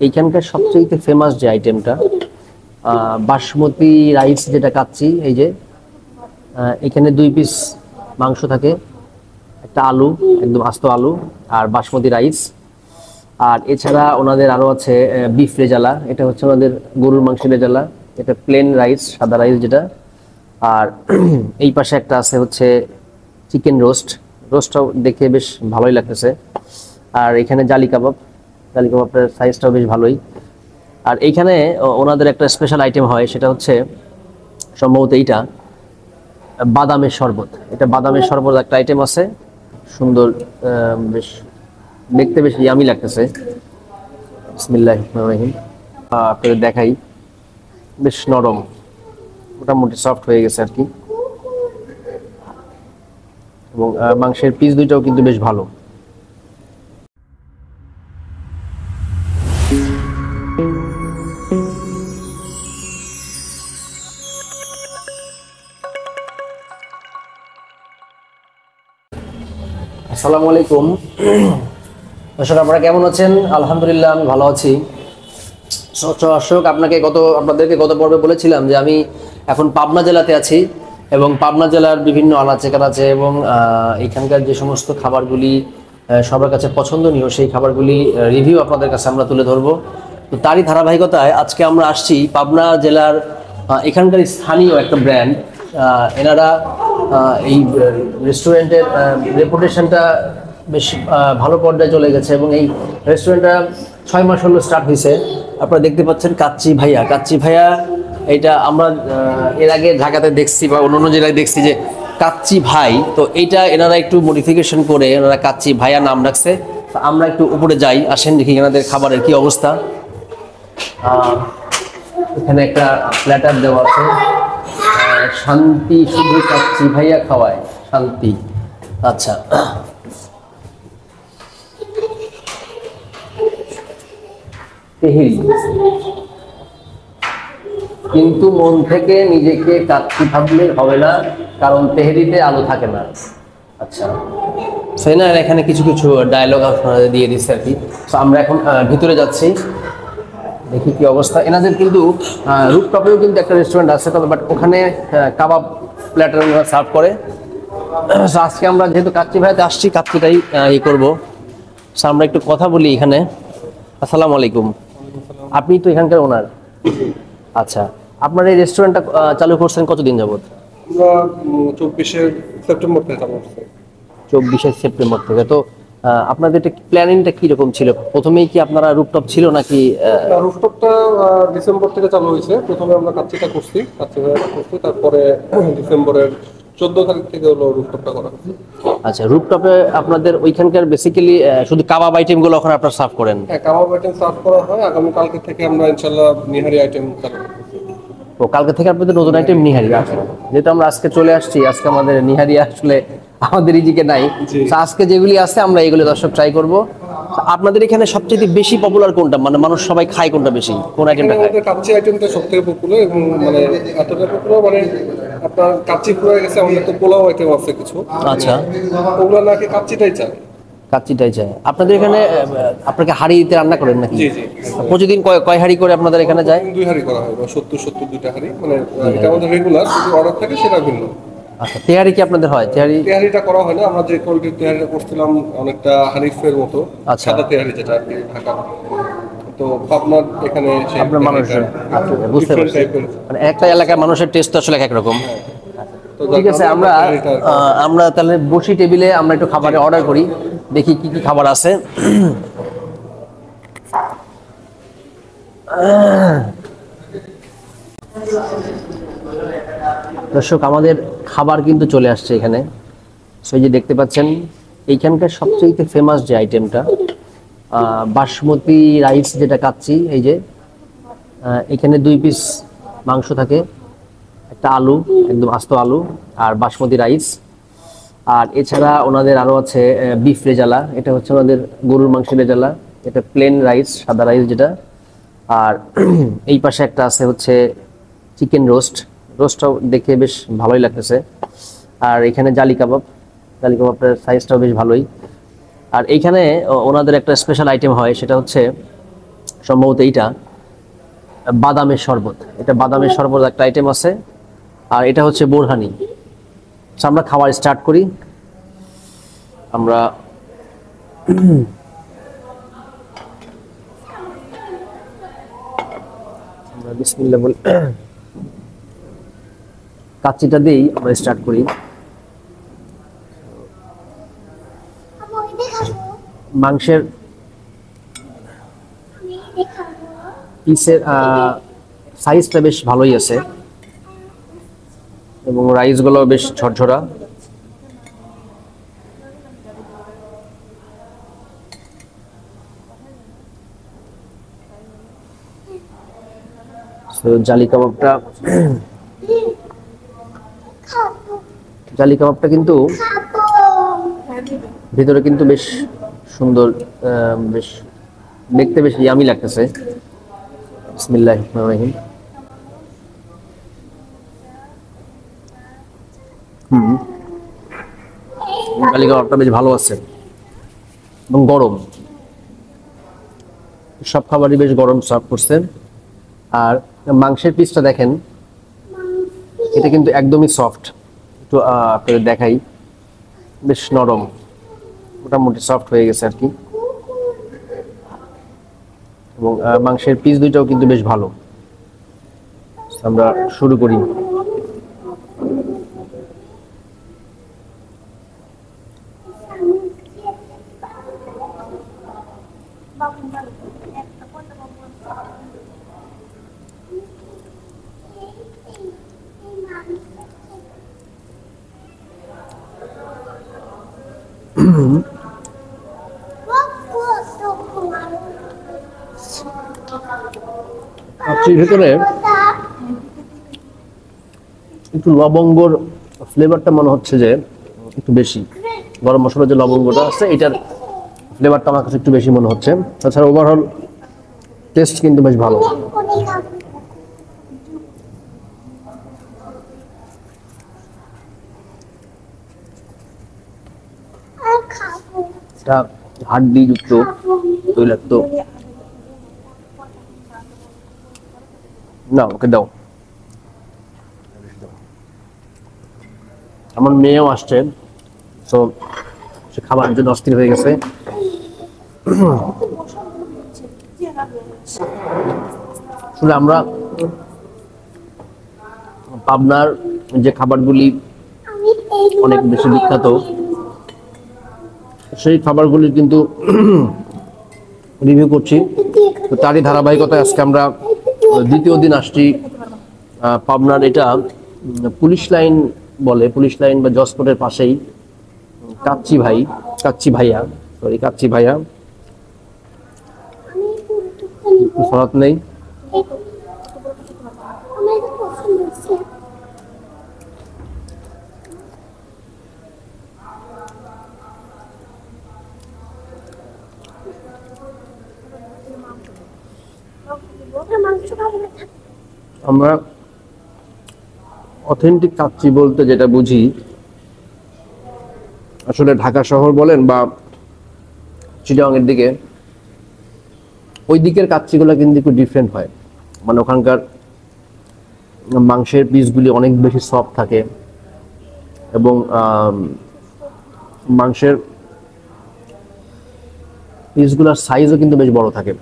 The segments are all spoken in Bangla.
এইখানকার সবচেয়ে ফেমাস যে আইটেমটা বাসমতি রাইস, যেটা কাচ্চি। এই যে এখানে 2 পিস মাংস থাকে, একটা আলু, একদম আস্ত আলু, আর বাসমতি রাইস। আর এছাড়া ওনাদের আরো আছে বিফ রেজালা, এটা হচ্ছে ওনাদের গরুর মাংসের রেজালা। এটা প্লেন রাইস, সাদা রাইস যেটা। আর এই পাশে একটা আছে হচ্ছে চিকেন রোস্ট। রোস্টটাও দেখে বেশ ভালোই লাগতেছে। আর এখানে জালি কাবাব, জালি কাবাবটার সাইজটাও বেশ ভালোই। আর এইখানে ওনাদের একটা স্পেশাল আইটেম হয়, সেটা হচ্ছে সম্ভবত এইটা বাদামের শরবত। এটা বাদামের শরবত একটা আইটেম আছে, সুন্দর, বেশ দেখতে বেশ ইয়ামি লাগতেছে। বিসমিল্লাহির রহমানির রহিম। আপনাদের দেখাই, বেশ নরম, মোটামুটি সফট হয়ে গেছে আর কি। এবং মাংসের পিস দুইটাও কিন্তু বেশ ভালো। আসসালামু আলাইকুম দর্শক, আপনারা কেমন আছেন? আলহামদুলিল্লাহ, আমি ভালো আছি। দর্শক, আপনাদেরকে গত পর্বে বলেছিলাম যে আমি এখন পাবনা জেলাতে আছি, এবং পাবনা জেলার বিভিন্ন আনাচে কানাচে এবং এখানকার যে সমস্ত খাবারগুলি সবার কাছে পছন্দনীয়, সেই খাবারগুলি রিভিউ আপনাদের কাছে আমরা তুলে ধরবো। তো তারই ধারাবাহিকতায় আজকে আমরা আসছি পাবনা জেলার এখানকার স্থানীয় একটা ব্র্যান্ড। এনারা এই রেস্টুরেন্টের রেপুটেশনটা বেশ ভালো পর্যায়ে চলে গেছে, এবং এই রেস্টুরেন্টটা 6 মাস হলো স্টার্ট হয়েছে। আপনারা দেখতে পাচ্ছেন কাচ্চি ভাইয়া। কাচ্চি ভাইয়া, এইটা আমরা এর আগে ঢাকাতে দেখছি বা অন্য জেলায় দেখছি যে কাচ্চি ভাই। তো এইটা এনারা একটু মডিফিকেশন করে এনারা কাচ্চি ভাইয়া নাম রাখছে। তো আমরা একটু উপরে যাই, আসেন দেখি এনাদের খাবারের কি অবস্থা। এখানে একটা প্ল্যাটার দেওয়া আছে, শান্তি শুধু কাচ্চি ভাইয়া খাওয়ায়, শান্তি। আচ্ছা, তেহেরি, কিন্তু মন থেকে নিজেকে কাচ্চি ভাবলে হবে না, কারণ তেহেরিতে আলু থাকে না। আচ্ছা, সেনার এখানে কিছু কিছু ডায়লগ আপনারা দিয়ে দিচ্ছে আর কি। তো আমরা এখন ভিতরে যাচ্ছি, দেখি কি অবস্থা। এনাদের কিন্তু রুফটপেও কিন্তু একটা রেস্টুরেন্ট আছে, তবে বাট ওখানে কাবাব প্ল্যাটার সার্ভ করে। আজকে আমরা যেহেতু কাচ্চি ভাইতে আসছি, কাচ্চিটাই ই করবো। আমরা একটু কথা বলি এখানে। আসসালামু আলাইকুম, আপনি তো এখানকার ওনার? আচ্ছা, আপনার এই রেস্টুরেন্টটা চালু করছেন কতদিন যাবত? আমরা 24শে সেপ্টেম্বর থেকে চালু করছি। 24শে সেপ্টেম্বর থেকে। তো আপনাদের প্ল্যানিংটা কিরকম ছিল? প্রথমেই কি আপনারা রুফটপ ছিল নাকি? রুফটপটা ডিসেম্বর থেকে চালু হয়েছে। প্রথমে আমরা কাচ্চিটা করছি, তারপরে ডিসেম্বরের 14 তারিখ থেকে হলো রুফটপটা করা হয়েছে। আচ্ছা, রুফটপে আপনাদের ওইখানকার বেসিক্যালি শুধু কাবাব আইটেমগুলো ওখানে আপনারা সার্ভ করেন? হ্যাঁ, কাবাব আইটেম সার্ভ করা হয়। আগামী কালকে থেকে আমরা ইনশাল্লাহ নিহারি আইটেম চালু করতেছি। তো কালকে থেকে আপনাদের নতুন আইটেম নিহারি আছে। যেহেতু আমরা আজকে চলে আসছি, আজকে আমাদের নিহারি আসলে আমাদের ইজিকে নাই। আজকে যেগুলি আছে আমরা এগুলো দর্শক ট্রাই করব। আপনাদের এখানে সবচেয়ে বেশি পপুলার কোনটা, মানে মানুষ সবাই খায় কোনটা বেশি, কোন আইটেমটা খায়? আমাদের কাচ্চি আইটেমটা সবথেকে পপুলার, এবং মানে এতটা পপুলার মানে আপনার কাচ্চি পুরো গেছে। আমাদের তো পোলাও আইটেম আছে কিছু। আচ্ছা, ওগুলো নাকি কাচ্চিটাই চায়। কাচ্চিটাই চায়। আপনাদের এখানে আপনাকে হাঁড়িতে রান্না করেন নাকি? জি জি। প্রতিদিন কয় হাঁড়ি করে আপনাদের এখানে যায়? 2 হাঁড়ি করা হয়, 70 দুইটা হাঁড়ি। মানে এটা আমাদের রেগুলার, যদি অর্ডার থাকে সেটা ভিন্ন। আচ্ছা, তেহারি কি আপনাদের হয়? তেহারিটা করা হয় না। আমরা যে কোয়ালিটির তেহারিটা করছিলাম অনেকটা হানিফের মতো, আচ্ছা, সাদা তেহারি যেটা আর কি ঢাকা। তো আপনার এখানে আপনার মানুষের বুঝতে পারছি, মানে একটা এলাকার মানুষের টেস্ট তো আসলে এক রকম। ঠিক আছে, আমরা তাহলে বসি টেবিলে, আমরা একটু খাবারের অর্ডার করি, দেখি কি কি খাবার আছে। দর্শক, আমাদের খাবার কিন্তু চলে আসছে এখানে। সেই যে দেখতে পাচ্ছেন, এইখানকার সবচেয়ে ফেমাস যে আইটেমটা বাসমতি রাইস, যেটা কাচ্চি। এই যে এখানে 2 পিস মাংস থাকে, একটা আলু, একদম আস্ত আলু, আর বাসমতি রাইস। আর এছাড়া ওনাদের আরো আছে বিফ রেজালা, এটা হচ্ছে ওনাদের গরুর মাংসের রেজালা। এটা প্লেন রাইস, সাদা রাইস যেটা। আর এই পাশে একটা আছে হচ্ছে চিকেন রোস্ট। রোস্টটাও দেখে বেশ ভালোই লাগতেছে। আর এখানে জালি কাবাব, জালি কাবাবটার সাইজটাও বেশ ভালোই। আর এইখানে ওনাদের একটা স্পেশাল আইটেম হয়, সেটা হচ্ছে সম্ভবত এইটা বাদামের শরবত, এটা বাদামের শরবত একটা আইটেম আছে, আর এটা হচ্ছে বোরহানি। আমরা খাবার স্টার্ট করি। আমরা বিসমিল্লাহ বলি, কাচ্চিটা দিয়েই আমরা স্টার্ট করি। মাংসের পিসের সাইজটা বেশ ভালোই আছে এবং রাইসগুলো বেশ ঝরঝরা। জালি কাবাবটা কিন্তু ভিতরে কিন্তু বেশ সুন্দর, বেশ দেখতে বেশ ইয়ামি লাগতেছে। বিসমিল্লাহির রহমানির রহিম। জালি কাবাবটা বেশ ভালো আছে এবং গরম, সব খাবারই বেশ গরম সার্ভ করছে। আর মাংসের পিসটা দেখেন, এটা কিন্তু একদমই সফট, একটু আপনাদের দেখাই, বেশ নরম, মোটামুটি সফট হয়ে গেছে আর কি। এবং মাংসের পিস দুইটাও কিন্তু বেশ ভালো। আমরা শুরু করি। ভিতরে একটু লবঙ্গর ফ্লেভারটা মনে হচ্ছে যে একটু বেশি, গরম মশলার যে লবঙ্গটা আছে এটার ফ্লেভারটা আমার কাছে একটু বেশি মনে হচ্ছে। তাছাড়া ওভারঅল টেস্ট কিন্তু বেশ ভালো। হাড্ডি যুক্ত তৈলাক্ত না, ওকে দাও। আমার মেয়েও আসছে, তো সে খাবারের জন্য অস্থির হয়ে গেছে। আসলে আমরা পাবনার যে খাবারগুলি অনেক বেশি বিখ্যাত, সেই খাবারগুলি কিন্তু রিভিউ করছি। তো তারই ধারাবাহিকতায় আজকে আমরা দ্বিতীয় দিন আসছি পাবনার, এটা পুলিশ লাইন বলে, পুলিশ লাইন বা জজকোর্টের পাশেই কাচ্চি ভাইয়া সরাত নেই। আমরা অথেন্টিক কাচ্চি বলতে যেটা বুঝি, আসলে ঢাকা শহর বলেন বা চিটাগাং এর দিকে, ওই দিকের কাচ্চিগুলো কিন্তু একটু ডিফারেন্ট হয়। মানে ওখানকার মাংসের পিসগুলি অনেক বেশি সফট থাকে এবং মাংসের পিসগুলোর সাইজও কিন্তু বেশ বড় থাকে।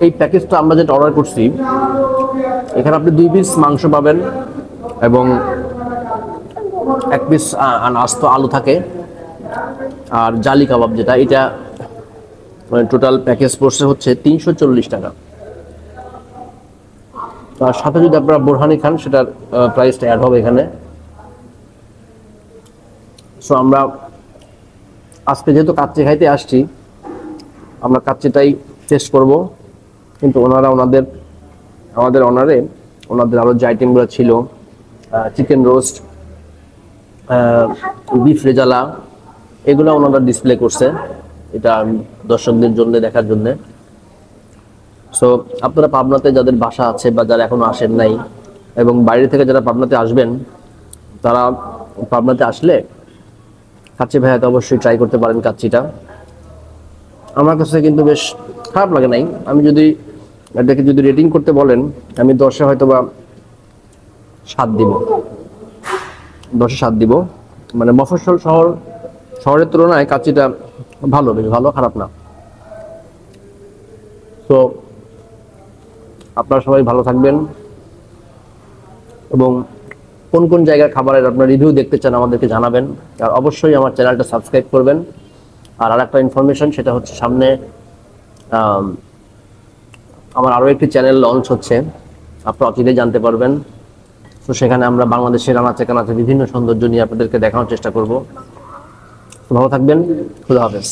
এই প্যাকেজটা আমরা যেটা অর্ডার করছি, এখানে আপনি 2 পিস মাংস পাবেন এবং 1 পিস আস্ত আলু থাকে, আর জালি কাবাব যেটা, এটা টোটাল প্যাকেজ পড়ছে হচ্ছে 340 টাকা। তার সাথে যদি আপনারা বোরহানি খান, সেটার প্রাইসটা অ্যাড হবে এখানে। সো আমরা আজকে যেহেতু কাচ্চি খাইতে আসছি, আমরা কাচ্চিটাই টেস্ট করব। কিন্তু আমাদের অনারে ওনাদের আরো যে আইটেমগুলো ছিল, চিকেন রোস্ট, বিফ রেজালা, এগুলো ওনারা ডিসপ্লে করছে। এটা দর্শকদের জন্য দেখার জন্য। সো আপনারা পাবনাতে যাদের বাসা আছে বা যারা এখনো আসেন নাই এবং বাইরে থেকে যারা পাবনাতে আসবেন, তারা পাবনাতে আসলে কাচ্চি ভাইয়াতে অবশ্যই ট্রাই করতে পারেন কাচ্চিটা। আমার কাছে কিন্তু বেশ খারাপ লাগে নাই। আমি যদি এটাকে যদি রেটিং করতে বলেন, আমি 10-এ হয়তো বা 7 দিব, 10-এ 7 দিব। মানে মফস্বল শহরের তুলনায় কাচ্চিটা ভালো, বেশ ভালো, খারাপ না। তো আপনারা সবাই ভালো থাকবেন এবং কোন কোন জায়গার খাবারের আপনার রিভিউ দেখতে চান আমাদেরকে জানাবেন। আর অবশ্যই আমার চ্যানেলটা সাবস্ক্রাইব করবেন। আর আরেকটা ইনফরমেশন, সেটা হচ্ছে সামনে আমার আরও একটি চ্যানেল লঞ্চ হচ্ছে, আপনারা অচিরেই জানতে পারবেন। তো সেখানে আমরা বাংলাদেশের আনাচে কানাচে বিভিন্ন সৌন্দর্য নিয়ে আপনাদেরকে দেখানোর চেষ্টা করব। ভালো থাকবেন, খুদা হাফেজ।